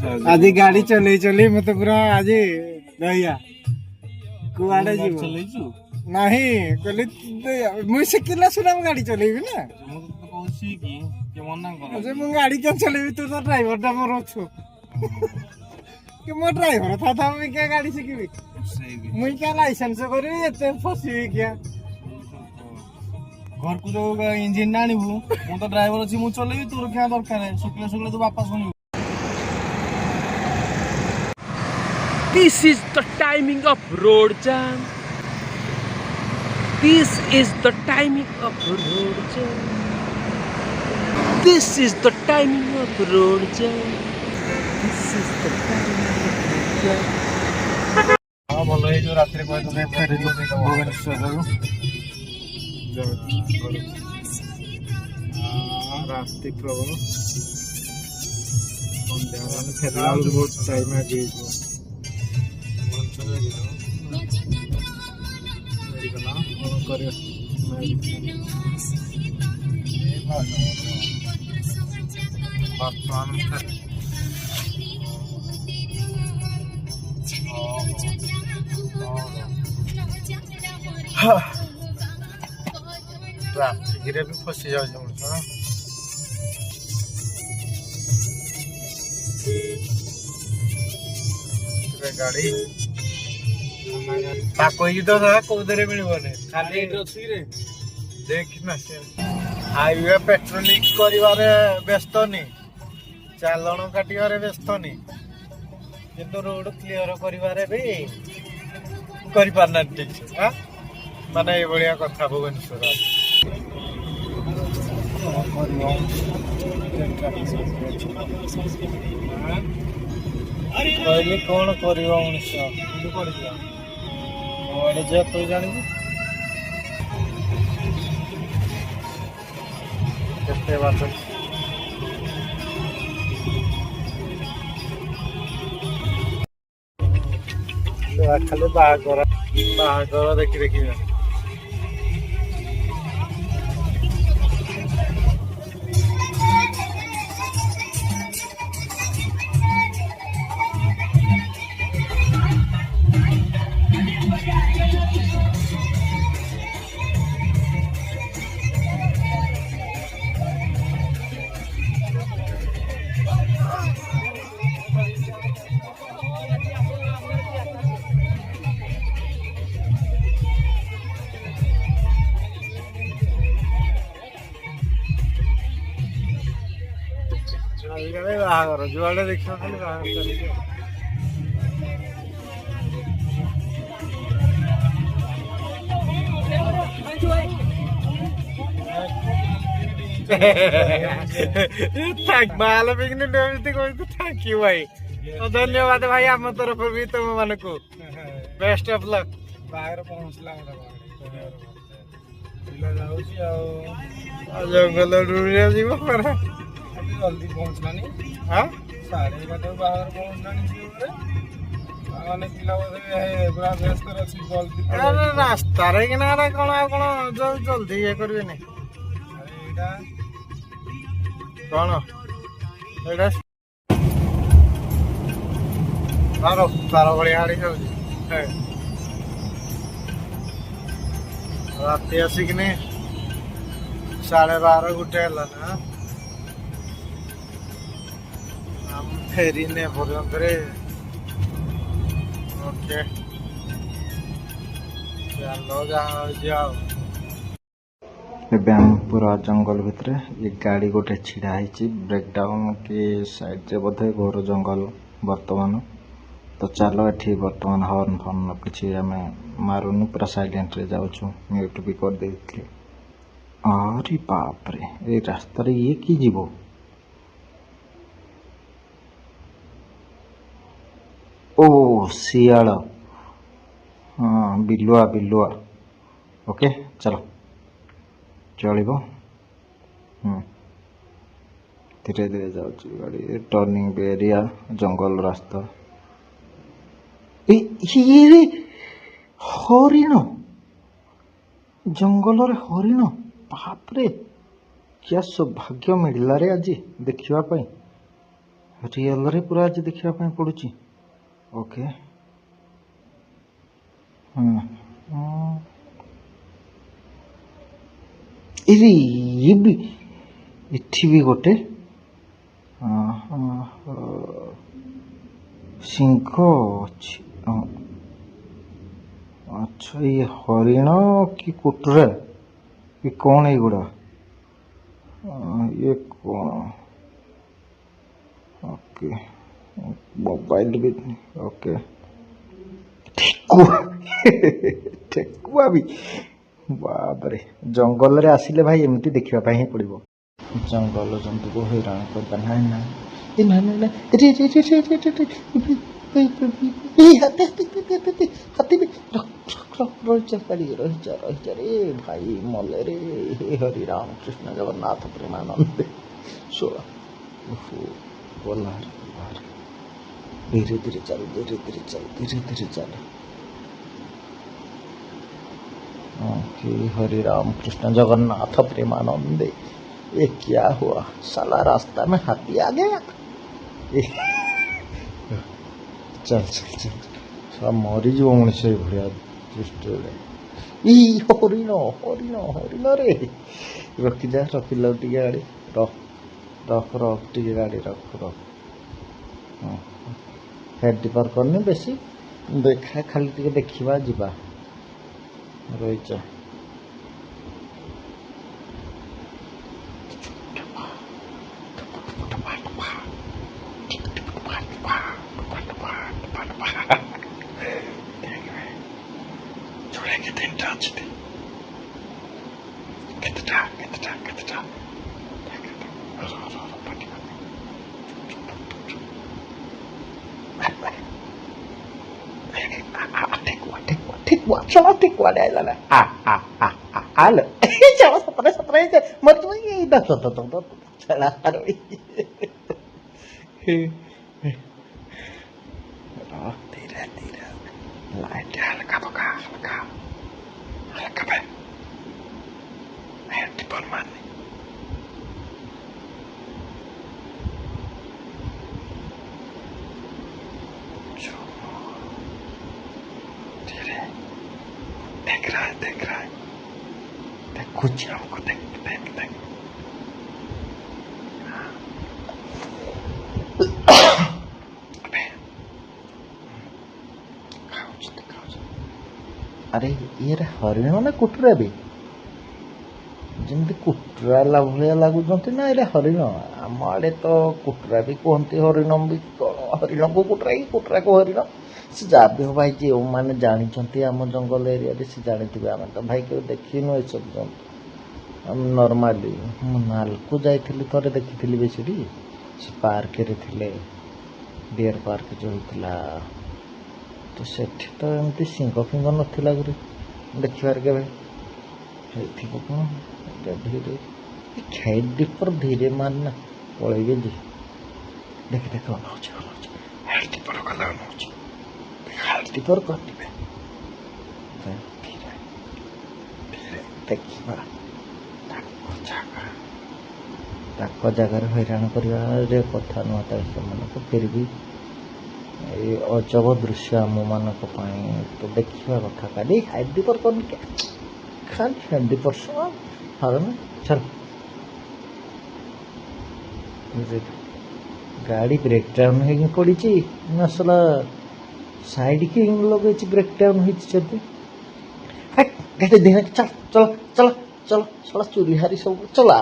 आज गाड़ी चले चली मत पूरा आज दहिया कुआड़े जीव नहीं कहली मुई शिखला सुना गाड़ी चलेबी ना मु गाड़ी क्या चलेबी तू तो ड्राइवर टा मोर अछु कि मो ड्राइवर था मुई क्या गाड़ी शिखिबी मुई क्या लाइसेंस करी एते फसीबी क्या घर को जो इंजिन ना आनबू मु तो ड्राइवर अच्छी मुझे चलेबी तोर क्या दरकार शुक्ले शुक्ले तो बापा शुणु This is the timing of road jam. This is the timing of road jam. This is the timing of road jam. This is the timing of road jam. हाँ बोलो ये जो रात्रि को तुम्हें फेरी लो देखा भुवनेश्वर रास्ते प्रभु फेरला बहुत टाइम आ गई ट्राफिक रे भी फसी जाऊ मनुष्य गाड़ी ताकोई तो था कोदरे मिलबने खाली देख ना से हाईवे पेट्रोल लीक करिवारे व्यस्त नहीं चालन काटिबारे व्यस्त नहीं किंतु रोड क्लियर करिवारे भी करि पारना ठीक से हां माने ए बढिया कथा भुवनेश्वर कहली कौन कर मनुष्य जे तू जानबू केते बात खाली बाहागर देखी देखी बाहागर जुआड़े देखिए खाली बाहागर माल पिकनिक थैंक यू भाई धन्यवाद भाई आम तरफ भी तुम मान को बेस्ट ऑफ लक बाहर पहुंचला जंगल जीव जल्दी पहुंचलानी हाँ 11:30 बाहर पहुंचलानी माने पिला पूरा व्यस्त अच्छी जल्दी रास्ता रे कि ना कौन जल्दी ये करबे नहीं कौन एटा तारो तारो बड़ी आड़ी जाऊ रात आसिक 12:30 गुटे है ना फेरी ने पर्यंत ओके चलो जाओ एवं पूरा जंगल भितर ये गाड़ी गोटे छिड़ा है ब्रेकडाउन की साइड से बोधे घोर जंगल वर्तमान तो चलो ये बर्तमान हॉर्न फर्न किसी आम मारुनु पूरा साइलेंट रे जाऊँ म्यूट भी कर दे अरे बाप रे ये रास्ता ये कि जीव ओ सियाल हाँ बिलुआ बिलुआ ओके चलो चलो धीरे धीरे जाऊँ गाड़ी टर्निंग एरिया जंगल रास्ता ये हरिण जंगल रे हरिण बाप रे क्या सौभाग्य मिलला रे आज देखा रियल रे पूरा आज देखा पड़ुची ओके ये भी इठी भी गोटे सिंह अच्छी अच्छा ये हरिण कि कुटरा ये कौन है गुड़ा ये कौन ओके मोबाइल भी ओके ठेकुआ ठेकुआ भी बाप रे जंगल रे आसिले भाई एमती देखिबा पाई ही पड़िबो जंगल जंतु को हैरान करता नहीं ना ए ना ना रे रे रे रे रे रे हाथी भी रही रे भाई मले रे हरि राम कृष्ण जगन्नाथ प्रेमानंद सोला बोला धीरे धीरे चल धीरे धीरे चल धीरे धीरे चल ओके हरि राम कृष्ण जगन्नाथ प्रेमानंद ये क्या हुआ साला रास्ता में हाथी आ गया चल चल चल सब मरी जो मनुष्य भैया हरिण हरिण हरिण रे रखी जा रखिल टे गाड़ी रख रख रख टे गाड़ी रख रख हेड डिपर करनी बेसी देखा खाली टे देखा जा रही चलो टिकवा द्यायला आलं चला सतरा यायचं मग तुम्ही चला धीरे धीरे लाईट हलका बघा हलका हलका बाय हेड पण मारली देख रहा है देख कुछ हमको देख देख देख अबे अरे ये हरिण ना कुटुरा भी जमी कुटुरा भाया लगुच ना ये हरिण आम आड़े तो कुटुरा भी कहते हरिण भी हरिण को कुटुरा को हरिण से जहाँ भी हो भाई जो मैंने जानी आम जंगल एरिया से जानी आम तो भाई केवे देखीनु ये सब जंतु नॉर्मली नालको जाइली थे देखी बेसी से पार्क रे थिले डियर पार्क जो होता तो सेठी तो एमती सिंह फिंग नाला देखबार के कौन धीरे खेड डिपर धीरे मारना पलैबे जी देख देख हेड डिपर गला हेड डिपर कर धीरे धीरे देखा जगार हैरान कर कथा नुह से फिर भी ये अजब दृश्य आम मान तो देखा कथा खाली हेड डिपर कर खाली हेड डिपर हाँ चल गाड़ी ब्रेक डाउन हो पड़ी नसला साइड की लगे ब्रेक डाउन होती गाड़ी देना चल चल चल चल सला चोरी हारी सब चला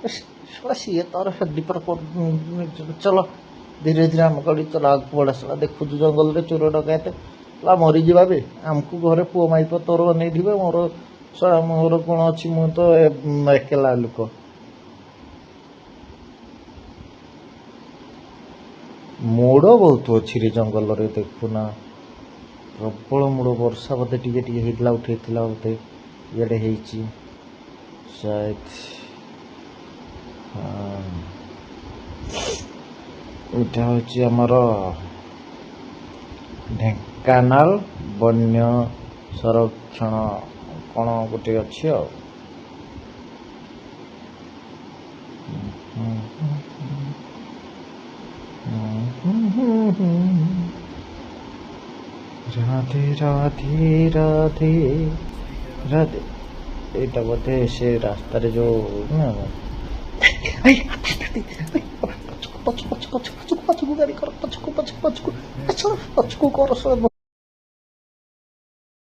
सला सी तार हेड डिपर चलो धीरे धीरे आम गाड़ी चला पड़ा सला देखु जंगल में चोर डकैत ला मरी जा बे आमको घरे पुओ माइप तोर नहीं मोर मोर कौन अच्छी मु तो एकला लोक मोड़ बहुत अच्छी रे जंगल रे देखुना प्रबल मोड़ वर्षा बोधे टे होता उठेला बोधे इे शायद यहाँ हूँ आमर ढेंकानाल वन्य संरक्षण कौन गोटे अच्छी রাধে রাধে রাধে রাধে এটা ବୋଧେ ସେ ରାସ୍ତାରେ ଯୋଉ ପଛକୁ ଗାଡି କର, ପଛକୁ କର